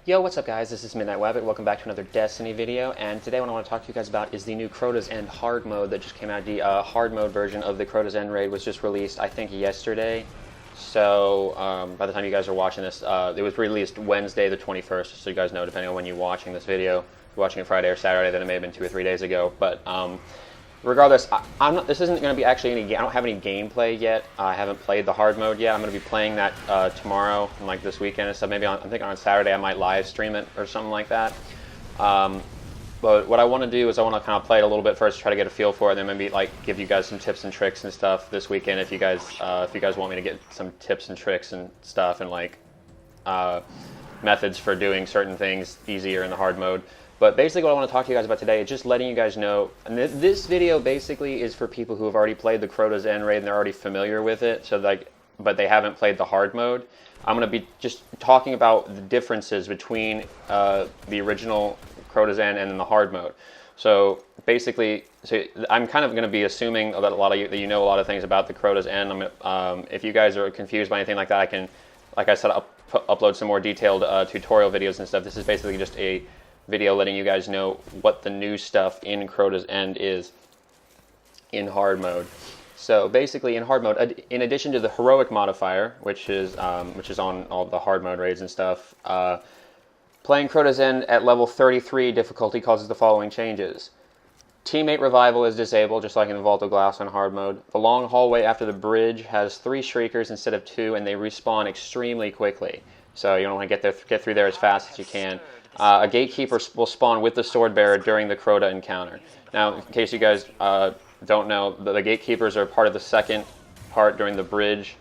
Yo, what's up guys? This is Midnight Wabbit. Welcome back to another Destiny video, and today what I want to talk to you guys about is the new Crota's End hard mode that just came out. The hard mode version of the Crota's End raid was just released, I think, yesterday. So by the time you guys are watching this, it was released Wednesday the 21st, so you guys know, depending on when you're watching this video. If you're watching it Friday or Saturday, then it may have been 2 or 3 days ago. But regardless, I'm not, this isn't going to be actually any. I don't have any gameplay yet. I haven't played the hard mode yet. I'm going to be playing that tomorrow and like this weekend and stuff. Maybe I'm thinking on Saturday I might live stream it or something like that. But what I want to do is I want to kind of play it a little bit first, try to get a feel for it, and then maybe like give you guys some tips and tricks and stuff this weekend if you guys want me to get some tips and tricks and stuff and like methods for doing certain things easier in the hard mode. But basically what I want to talk to you guys about today is just letting you guys know, and this video basically is for people who have already played the Crota's End raid and they're already familiar with it, so like, but they haven't played the hard mode. I'm going to be just talking about the differences between the original Crota's End and then the hard mode. So basically, I'm kind of going to be assuming that a lot of you, that you know a lot of things about the Crota's End. If you guys are confused by anything like that, I can, like I said, upload some more detailed tutorial videos and stuff. This is basically just a video letting you guys know what the new stuff in Crota's End is in hard mode. So basically in hard mode, in addition to the heroic modifier, which is on all the hard mode raids and stuff, playing Crota's End at level 33 difficulty causes the following changes. Teammate revival is disabled, just like in the Vault of Glass on hard mode. The long hallway after the bridge has 3 shriekers instead of 2, and they respawn extremely quickly. So you don't want to get through there as fast as you can. A gatekeeper will spawn with the sword bearer during the Crota encounter. Now, in case you guys don't know, the gatekeepers are part of the second part during the bridge,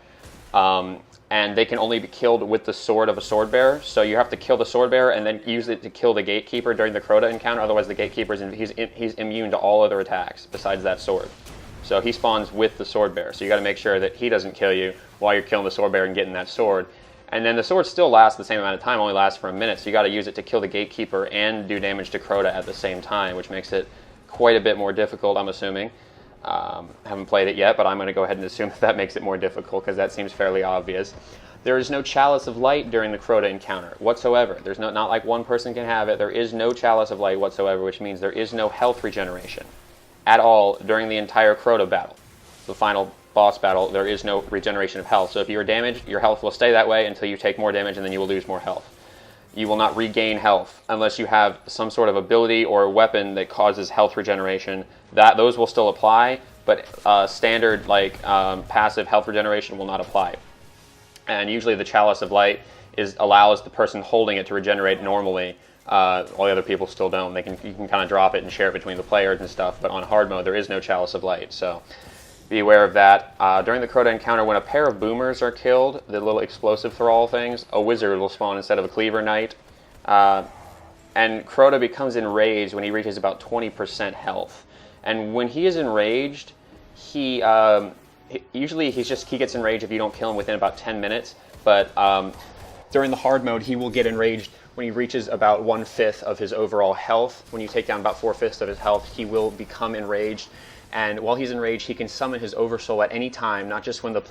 and they can only be killed with the sword of a sword bearer. So you have to kill the sword bearer and then use it to kill the gatekeeper during the Crota encounter. Otherwise, the gatekeeper he's immune to all other attacks besides that sword. So he spawns with the sword bearer. So you got to make sure that he doesn't kill you while you're killing the sword bearer and getting that sword. And then the sword still lasts the same amount of time, only lasts for a minute, so you got to use it to kill the gatekeeper and do damage to Crota at the same time, which makes it quite a bit more difficult, I'm assuming. Haven't played it yet, but I'm going to go ahead and assume that makes it more difficult, because that seems fairly obvious. There is no Chalice of Light during the Crota encounter whatsoever. There's not like one person can have it. There is no Chalice of Light whatsoever, which means there is no health regeneration at all during the entire Crota battle. The final boss battle, there is no regeneration of health. So if you are damaged, your health will stay that way until you take more damage, and then you will lose more health. You will not regain health unless you have some sort of ability or weapon that causes health regeneration. Those will still apply, but standard passive health regeneration will not apply. And usually the Chalice of Light allows the person holding it to regenerate normally. All the other people still don't. You can kind of drop it and share it between the players and stuff. But on hard mode, there is no Chalice of Light. So be aware of that. During the Crota encounter, when a pair of boomers are killed, the little explosive thrall things, a wizard will spawn instead of a cleaver knight. And Crota becomes enraged when he reaches about 20% health. And when he is enraged, he gets enraged if you don't kill him within about 10 minutes. But during the hard mode, he will get enraged when he reaches about 1/5 of his overall health. When you take down about 4/5 of his health, he will become enraged. And while he's enraged, he can summon his Oversoul at any time, not just upon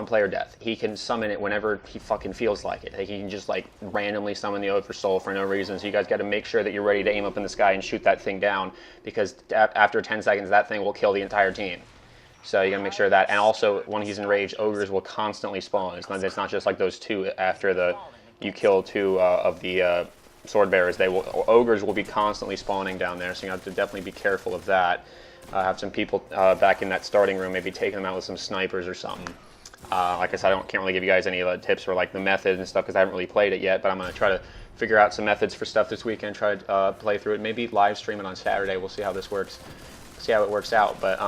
player death. He can summon it whenever he fucking feels like it. Like, he can just like randomly summon the Oversoul for no reason. So you guys got to make sure that you're ready to aim up in the sky and shoot that thing down, because after 10 seconds, that thing will kill the entire team. So you got to make sure of that. And also, when he's enraged, ogres will constantly spawn. It's not just like those 2 after you kill 2 of the sword bearers. Ogres will be constantly spawning down there. So you have to definitely be careful of that. Have some people back in that starting room, maybe taking them out with some snipers or something. Like I said, I can't really give you guys any tips for like the method and stuff, because I haven't really played it yet, but I'm going to try to figure out some methods for stuff this weekend, try to play through it, maybe live stream it on Saturday. We'll see how this works, see how it works out. But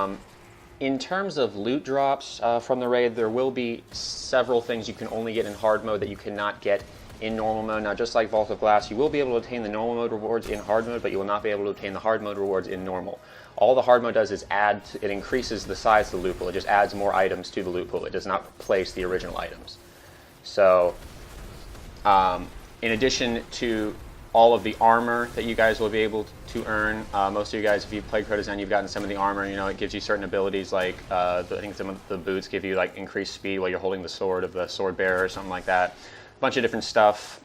in terms of loot drops from the raid, there will be several things you can only get in hard mode that you cannot get in normal mode. Now, just like Vault of Glass, you will be able to obtain the normal mode rewards in hard mode, but you will not be able to obtain the hard mode rewards in normal. All the hard mode does is it increases the size of the loot pool. It just adds more items to the loot pool. It does not replace the original items. So, in addition to all of the armor that you guys will be able to earn, most of you guys, if you've played Crota's End, you've gotten some of the armor. You know, it gives you certain abilities, like I think some of the boots give you like increased speed while you're holding the sword of the sword bearer or something like that. bunch of different stuff.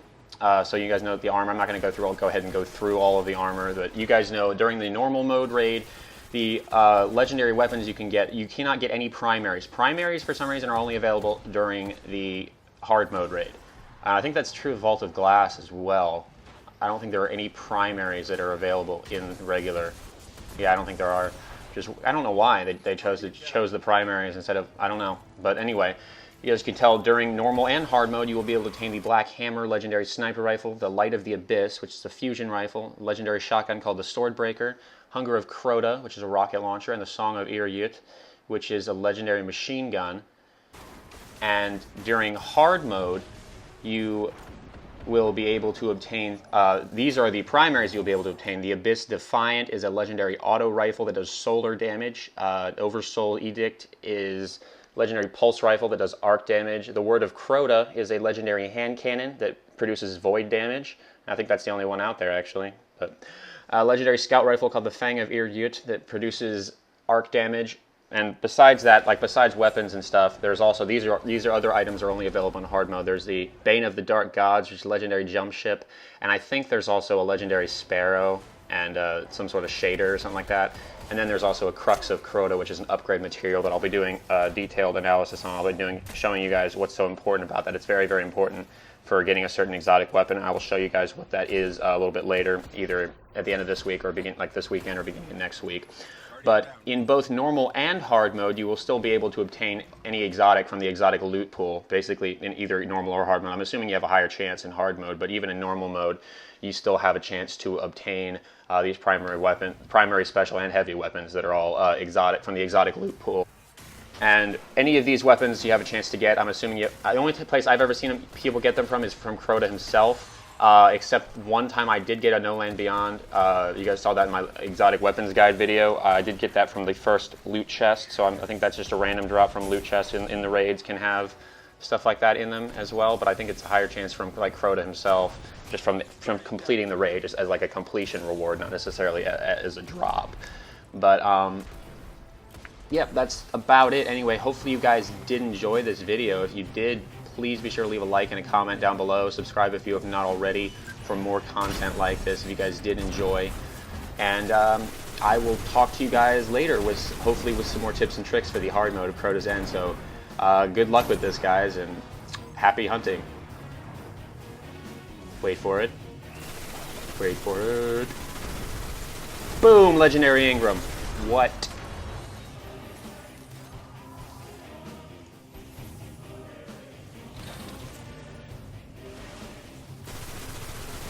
So you guys know the armor. I'm not going to go through. I'll go ahead and go through all of the armor. But you guys know during the normal mode raid, the legendary weapons you can get, you cannot get any primaries. Primaries, for some reason, are only available during the hard mode raid. I think that's true of Vault of Glass as well. I don't think there are any primaries that are available in regular. Yeah, I don't think there are. Just I don't know why they chose the primaries instead of, I don't know. But anyway, you guys can tell during normal and hard mode you will be able to obtain the Black Hammer legendary sniper rifle, the Light of the Abyss, which is a fusion rifle, legendary shotgun called the Swordbreaker, Hunger of Crota, which is a rocket launcher, and the Song of Iryut, which is a legendary machine gun. And during hard mode, you will be able to obtain, these are the primaries you'll be able to obtain. The Abyss Defiant is a legendary auto rifle that does solar damage. Oversoul Edict is legendary pulse rifle that does arc damage. The Word of Crota is a legendary hand cannon that produces void damage. I think that's the only one out there, actually. But legendary scout rifle called the Fang of Iryut that produces arc damage. And besides that, like besides weapons and stuff, there's also these are other items that are only available in hard mode. There's the Bane of the Dark Gods, which is a legendary jump ship, and I think there's also a legendary Sparrow and some sort of shader or something like that. And then there's also a Crux of Crota, which is an upgrade material that I'll be doing detailed analysis on. I'll be showing you guys what's so important about that. It's very, very important for getting a certain exotic weapon. I will show you guys what that is a little bit later, either at the end of this week or like this weekend or beginning of next week. But in both normal and hard mode, you will still be able to obtain any exotic from the exotic loot pool, basically in either normal or hard mode. I'm assuming you have a higher chance in hard mode, but even in normal mode, you still have a chance to obtain these primary special and heavy weapons that are all exotic from the exotic loot pool. And any of these weapons you have a chance to get. I'm assuming the only place I've ever seen people get them from is from Crota himself. Except one time I did get a No Land Beyond. You guys saw that in my exotic weapons guide video. I did get that from the first loot chest, so I think that's just a random drop from loot chest in the raids can have stuff like that in them as well. But I think it's a higher chance from like Crota himself, just from completing the raid, just as like a completion reward, not necessarily as a drop. But yeah, that's about it. Anyway, hopefully you guys did enjoy this video. If you did, please be sure to leave a like and a comment down below. Subscribe if you have not already for more content like this if you guys did enjoy. And I will talk to you guys later hopefully with some more tips and tricks for the hard mode of Crota's End. So good luck with this, guys, and happy hunting. Wait for it. Wait for it. Boom! Legendary Ingram. What?